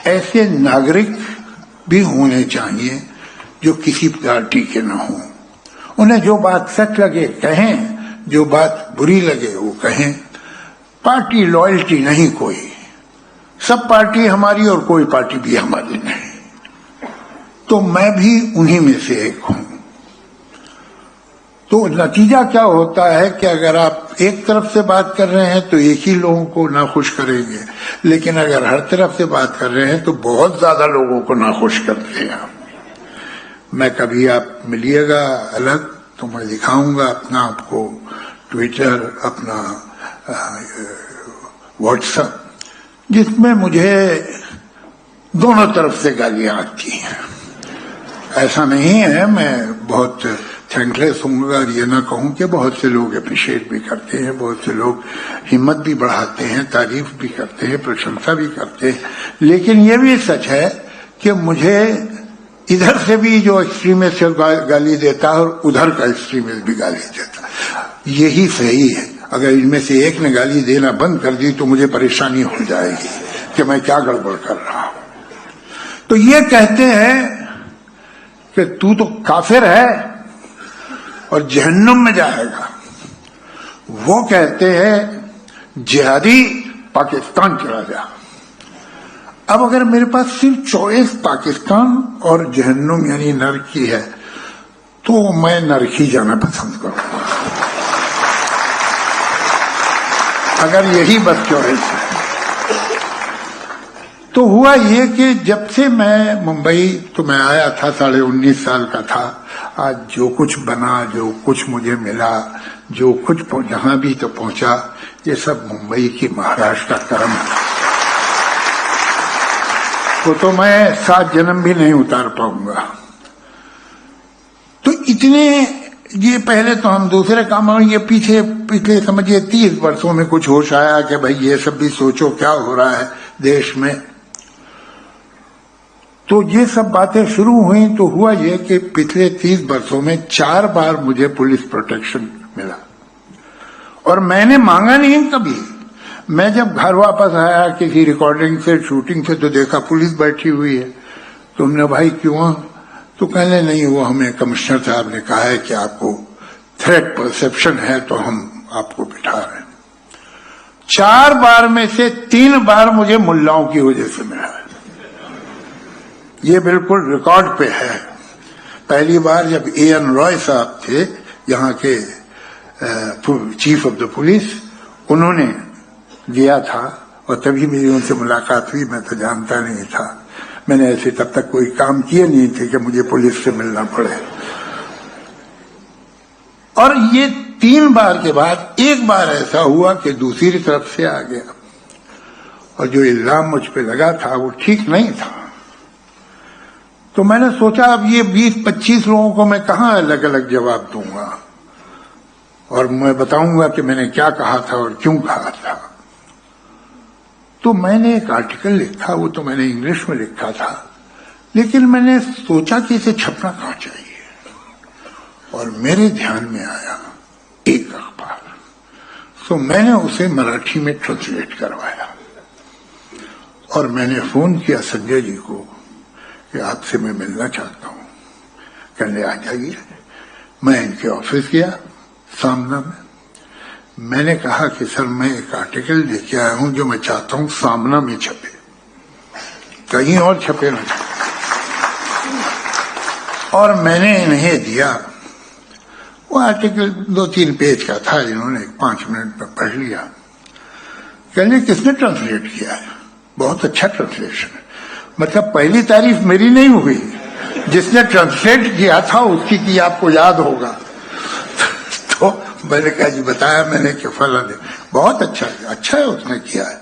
ऐसे नागरिक भी होने चाहिए जो किसी पार्टी के न हों। उन्हें जो बात सच लगे कहें, जो बात बुरी लगे वो कहें। पार्टी लॉयल्टी नहीं कोई, सब पार्टी हमारी और कोई पार्टी भी हमारी नहीं। तो मैं भी उन्हीं में से एक हूं। तो नतीजा क्या होता है कि अगर आप एक तरफ से बात कर रहे हैं तो एक ही लोगों को नाखुश करेंगे, लेकिन अगर हर तरफ से बात कर रहे हैं तो बहुत ज्यादा लोगों को नाखुश करते हैं आप। मैं कभी आप मिलिएगा अलग तो मैं दिखाऊंगा अपना आपको ट्विटर, अपना व्हाट्सएप, जिसमें मुझे दोनों तरफ से गालियां आती हैं। ऐसा नहीं है, मैं बहुत थैंकलेस हूँगा और ये ना कहूँ कि बहुत से लोग अप्रिशिएट भी करते हैं, बहुत से लोग हिम्मत भी बढ़ाते हैं, तारीफ भी करते हैं, प्रशंसा भी करते हैं। लेकिन ये भी सच है कि मुझे इधर से भी जो एक्सट्रीमिस्ट गाली देता है और उधर का एक्सट्रीमिस्ट भी गाली देता है। यही सही है। अगर इनमें से एक ने गाली देना बंद कर दी तो मुझे परेशानी हो जाएगी कि मैं क्या गड़बड़ कर रहा हूं। तो ये कहते हैं कि तू तो काफिर है और जहन्नुम में जाएगा। वो कहते हैं जिहादी पाकिस्तान चला जा। अब अगर मेरे पास सिर्फ चॉइस पाकिस्तान और जहन्नुम यानी नरक की है तो मैं नरक ही जाना पसंद करूंगा, अगर यही बस चॉइस है। तो हुआ ये कि जब से मैं मुंबई तो मैं आया था 19.5 साल का था। आज जो कुछ बना, जो कुछ मुझे मिला, जो कुछ जहां भी तो पहुंचा, ये सब मुंबई की महाराष्ट्र का कर्म है। तो मैं 7 जन्म भी नहीं उतार पाऊंगा। तो इतने ये पहले तो हम दूसरे कामों ये पीछे पिछले समझिए 30 वर्षों में कुछ होश आया कि भाई ये सब भी सोचो क्या हो रहा है देश में। तो ये सब बातें शुरू हुई तो हुआ ये कि पिछले 30 वर्षों में 4 बार मुझे पुलिस प्रोटेक्शन मिला और मैंने मांगा नहीं कभी। मैं जब घर वापस आया किसी रिकॉर्डिंग से, शूटिंग से, तो देखा पुलिस बैठी हुई है। तो हमने भाई क्यों? तो कहने नहीं, वो हमें कमिश्नर साहब ने कहा है कि आपको थ्रेट परसेप्शन है तो हम आपको बिठा रहे हैं। 4 बार में से 3 बार मुझे मुल्लाओं की वजह से मिला है। ये बिल्कुल रिकॉर्ड पे है। पहली बार जब A.N. रॉय साहब थे यहाँ के चीफ ऑफ द पुलिस, उन्होंने दिया था और तभी मेरी उनसे मुलाकात हुई। मैं तो जानता नहीं था, मैंने ऐसे तब तक कोई काम किए नहीं थे कि मुझे पुलिस से मिलना पड़े। और ये 3 बार के बाद एक बार ऐसा हुआ कि दूसरी तरफ से आ गया और जो इल्जाम मुझ पे लगा था वो ठीक नहीं था। तो मैंने सोचा अब ये 20-25 लोगों को मैं कहाँ अलग अलग जवाब दूंगा और मैं बताऊंगा कि मैंने क्या कहा था और क्यों कहा था। तो मैंने एक आर्टिकल लिखा, वो तो मैंने इंग्लिश में लिखा था, लेकिन मैंने सोचा कि इसे छपना कहाँ चाहिए और मेरे ध्यान में आया एक अखबार। तो मैंने उसे मराठी में ट्रांसलेट करवाया और मैंने फोन किया संजय जी को कि आपसे मैं मिलना चाहता हूं। कहने आ जाइए। मैं इनके ऑफिस गया सामना में। मैंने कहा कि सर मैं एक आर्टिकल लेके आया हूं जो मैं चाहता हूं सामना में छपे, कहीं और छपे ना छपे। और मैंने इन्हें दिया। वो आर्टिकल 2-3 पेज का था, इन्होंने 5 मिनट में पढ़ लिया। कहने किसने ट्रांसलेट किया है? बहुत अच्छा ट्रांसलेशन है। मतलब पहली तारीफ मेरी नहीं हुई, जिसने ट्रांसलेट किया था उसकी की आपको याद होगा। तो मैंने कहा जी बताया मैंने कि फला ने बहुत अच्छा है उसने किया है।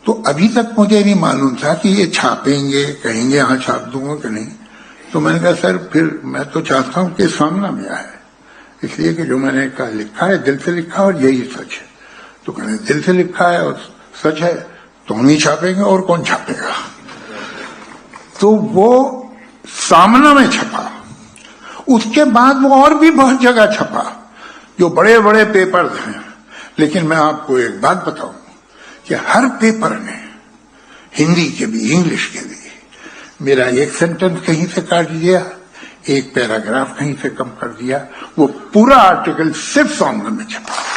तो अभी तक मुझे नहीं मालूम था कि ये छापेंगे, कहेंगे हाँ छाप दूंगा कि नहीं। तो मैंने कहा सर फिर मैं तो चाहता हूं कि सामना में आए, इसलिए कि जो मैंने कहा लिखा है दिल से लिखा और यही सच है। तो कहने दिल से लिखा है और सच है तो हम ही छापेंगे और कौन छापेगा। तो वो सामना में छपा। उसके बाद वो और भी बहुत जगह छपा जो बड़े बड़े पेपर्स हैं। लेकिन मैं आपको एक बात बताऊं कि हर पेपर ने हिंदी के भी, इंग्लिश के भी। मेरा एक सेंटेंस कहीं से काट दिया, एक पैराग्राफ कहीं से कम कर दिया, वो पूरा आर्टिकल सिर्फ सॉन्ग में छपा।